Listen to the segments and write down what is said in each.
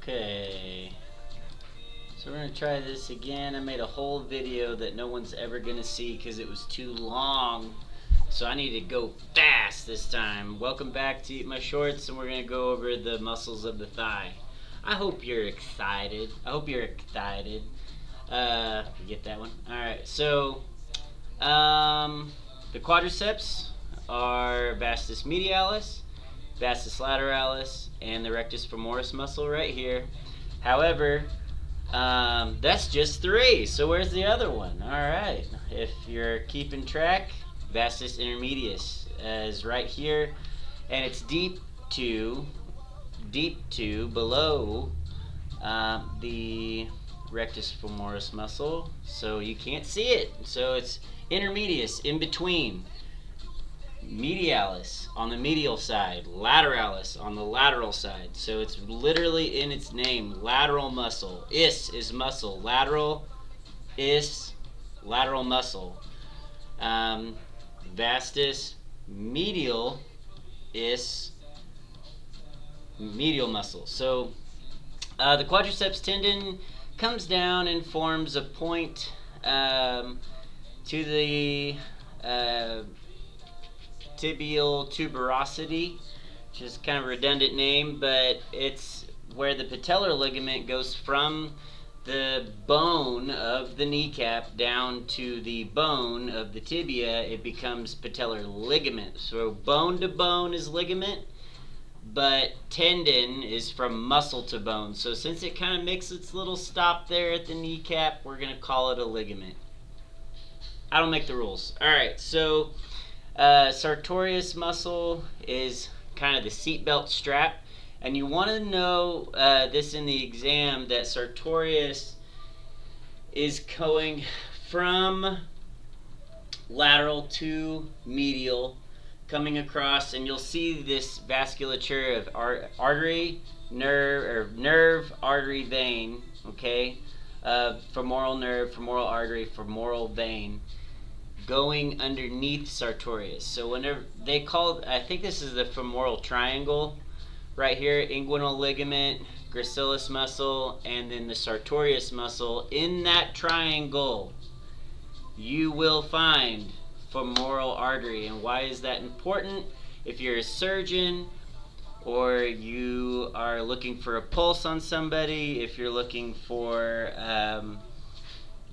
Okay, so we're going to try this again. I made a whole video that no one's ever going to see because it was too long. So I need to go fast this time. Welcome back to Eat My Shorts, and we're going to go over the muscles of the thigh. I hope you're excited. You get that one? Alright, so the quadriceps are vastus medialis, vastus lateralis, and the rectus femoris muscle right here. However, that's just 3. So where's the other one? Alright, if you're keeping track, vastus intermedius is right here, and it's deep to below the rectus femoris muscle, so you can't see it. So it's intermedius, in between. Medialis on the medial side, lateralis on the lateral side. So it's literally in its name, lateral muscle. Is muscle, lateral is lateral muscle. Vastus medial is medial muscle. So the quadriceps tendon comes down and forms a point to the tibial tuberosity, which is kind of a redundant name, but it's where the patellar ligament goes from the bone of the kneecap down to the bone of the tibia. It becomes patellar ligament. So bone to bone is ligament, but tendon is from muscle to bone. So since it kind of makes its little stop there at the kneecap, we're going to call it a ligament. I don't make the rules. Alright, so Sartorius muscle is kind of the seatbelt strap, and you want to know this in the exam, that Sartorius is going from lateral to medial, coming across, and you'll see this vasculature of artery, nerve, artery, vein, okay, femoral nerve, femoral artery, femoral vein, going underneath Sartorius. So whenever they call, I think this is the femoral triangle right here, inguinal ligament, gracilis muscle, and then the Sartorius muscle. In that triangle, you will find femoral artery. And why is that important? If you're a surgeon, or you are looking for a pulse on somebody, if you're looking for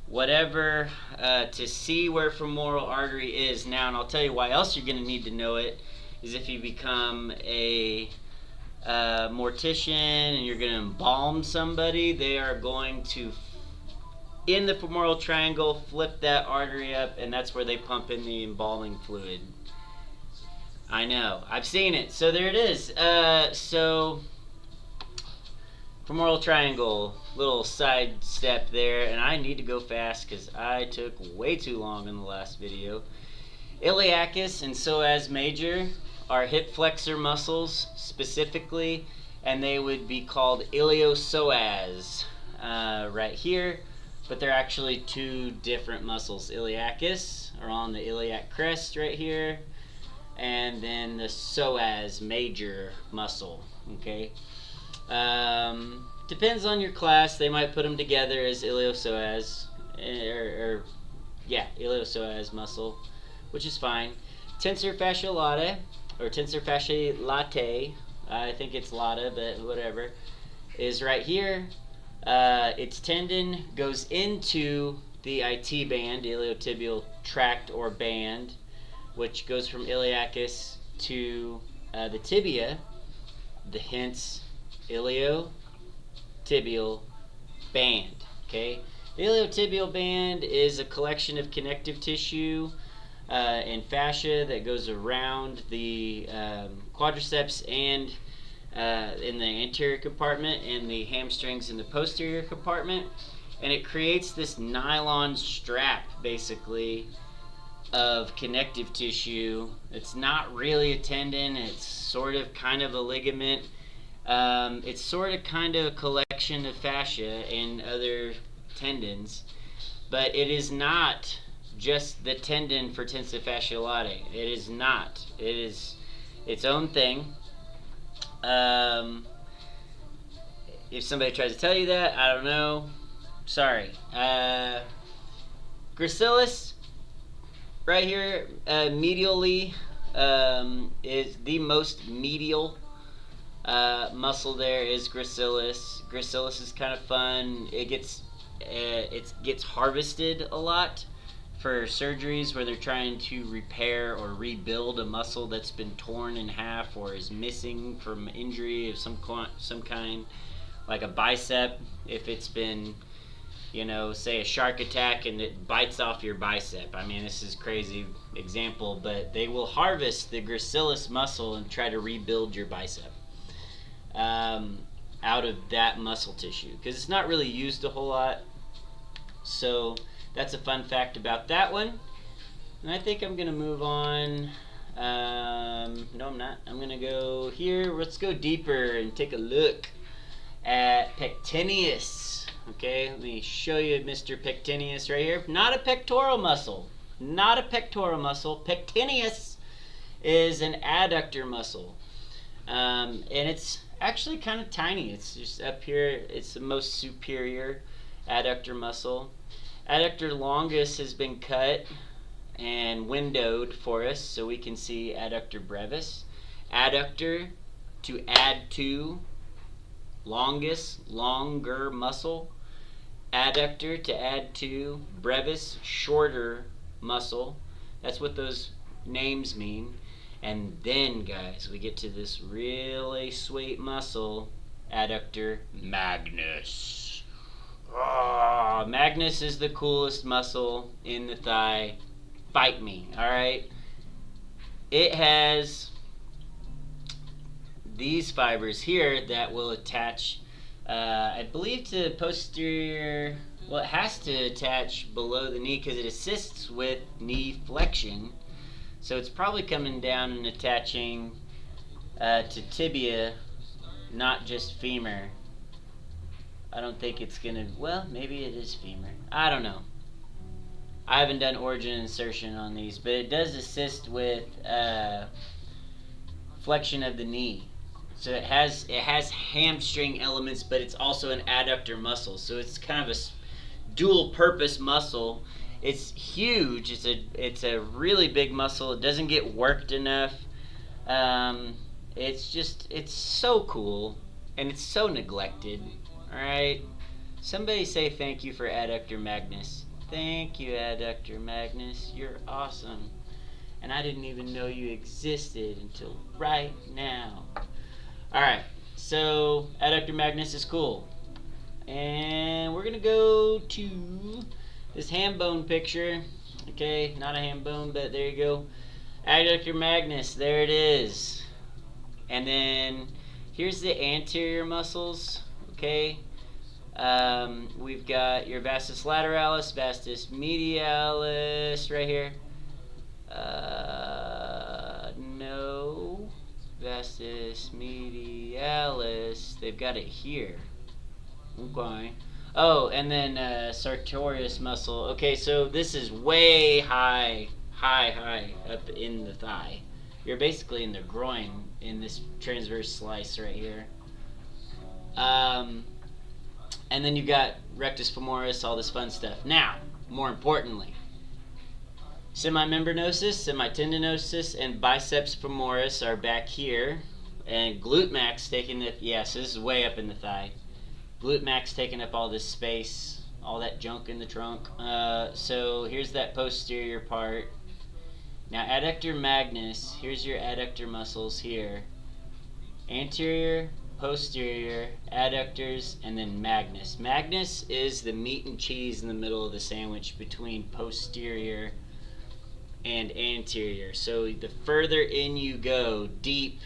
whatever, to see where femoral artery is. Now, and I'll tell you why else you're going to need to know it, is if you become a mortician and you're going to embalm somebody, they are going to, in the femoral triangle, flip that artery up, and that's where they pump in the embalming fluid. I know, I've seen it. So there it is. So femoral triangle, little side step there, and I need to go fast because I took way too long in the last video. Iliacus and psoas major are hip flexor muscles specifically, and they would be called iliopsoas right here, but they're actually 2 different muscles. Iliacus are on the iliac crest right here, and then the psoas major muscle, okay? Depends on your class, they might put them together as iliopsoas, iliopsoas muscle, which is fine. Tensor fasciae latae, or tensor fasciae latae, I think it's lata, but whatever, is right here. Its tendon goes into the IT band, iliotibial tract or band, which goes from iliacus to the tibia, hence iliotibial band. Okay, the iliotibial band is a collection of connective tissue and fascia that goes around the quadriceps and in the anterior compartment, and the hamstrings in the posterior compartment, and it creates this nylon strap basically of connective tissue. It's not really a tendon, it's sort of kind of a ligament. It's sort of kind of a collection of fascia and other tendons, but it is not just the tendon for tensor fasciae latae. It is not. It is its own thing. If somebody tries to tell you that, I don't know. Sorry. Gracilis, right here, medially, is the most medial muscle there is gracilis. Gracilis is kind of fun. It gets harvested a lot for surgeries where they're trying to repair or rebuild a muscle that's been torn in half or is missing from injury of some kind, like a bicep. If it's been, say a shark attack and it bites off your bicep. I mean, this is a crazy example, but they will harvest the gracilis muscle and try to rebuild your bicep out of that muscle tissue because it's not really used a whole lot. So that's a fun fact about that one. And I think I'm going to move on. No, I'm not. I'm going to go here. Let's go deeper and take a look at pectineus. Okay, let me show you Mr. Pectineus right here. Not a pectoral muscle. Not a pectoral muscle. Pectineus is an adductor muscle. And it's actually kind of tiny. It's just up here. It's the most superior adductor muscle. Adductor longus has been cut and windowed for us so we can see adductor brevis. Adductor, to add to. Longus, longer muscle. Adductor, to add to. Brevis, shorter muscle. That's what those names mean. And then, guys, we get to this really sweet muscle, adductor magnus. Oh, magnus is the coolest muscle in the thigh. Fight me, alright? It has these fibers here that will attach, I believe, to posterior. Well, it has to attach below the knee because it assists with knee flexion. So it's probably coming down and attaching to tibia, not just femur. I don't think it's gonna, well, maybe it is femur. I don't know. I haven't done origin insertion on these, but it does assist with flexion of the knee. So it has hamstring elements, but it's also an adductor muscle. So it's kind of a dual purpose muscle. It's huge. It's a really big muscle. It doesn't get worked enough. It's so cool, and it's so neglected. All right, somebody say thank you for adductor magnus. Thank you, adductor magnus. You're awesome, and I didn't even know you existed until right now. All right, so adductor magnus is cool, and we're gonna go to this ham bone picture. Okay, not a ham bone, but there you go. Adductor magnus, there it is. And then here's the anterior muscles. Okay, we've got your vastus lateralis, vastus medialis right here. No, vastus medialis. They've got it here. Okay. Oh, and then Sartorius muscle. Okay, so this is way high up in the thigh. You're basically in the groin in this transverse slice right here. And then you've got rectus femoris, all this fun stuff. Now, more importantly, Semimembranosus, Semitendinosus, and Biceps femoris are back here. And glute max taking the, yes, this is way up in the thigh. Glute max taking up all this space, all that junk in the trunk. So here's that posterior part. Now adductor magnus, here's your adductor muscles here. Anterior, posterior, adductors, and then magnus. Magnus is the meat and cheese in the middle of the sandwich between posterior and anterior. So the further in you go, deep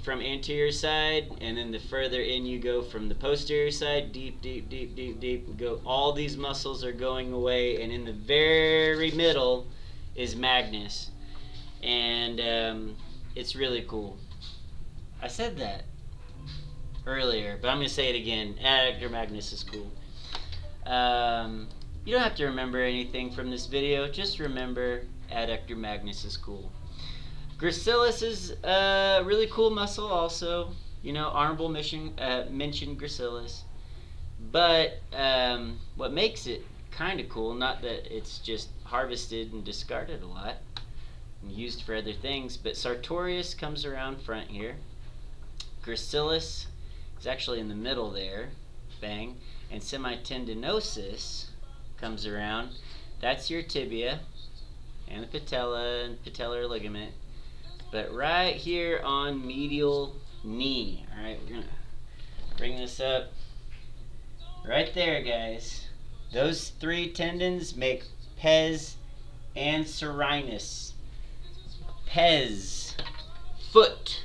from anterior side, and then the further in you go from the posterior side, deep, go. All these muscles are going away, and in the very middle is magnus, and it's really cool. I said that earlier, but I'm going to say it again. Adductor magnus is cool. You don't have to remember anything from this video. Just remember adductor magnus is cool. Gracilis is a really cool muscle also. honorable mention gracilis. But what makes it kind of cool, not that it's just harvested and discarded a lot and used for other things, but Sartorius comes around front here. Gracilis is actually in the middle there, bang, and Semitendinosus comes around. That's your tibia and the patella and patellar ligament. But right here on medial knee, all right, we're gonna bring this up. Right there, guys. Those three tendons make pes anserinus. Pes, foot,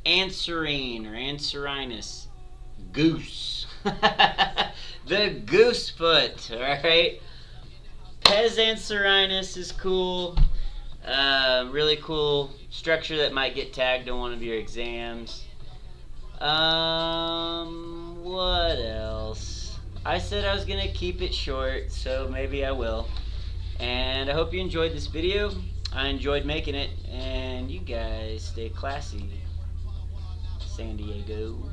anserine or anserinus, goose. The goose foot, all right? Pes anserinus is cool. Really cool structure that might get tagged on one of your exams. What else? I said I was gonna keep it short, so maybe I will. And I hope you enjoyed this video. I enjoyed making it, and you guys stay classy. San Diego.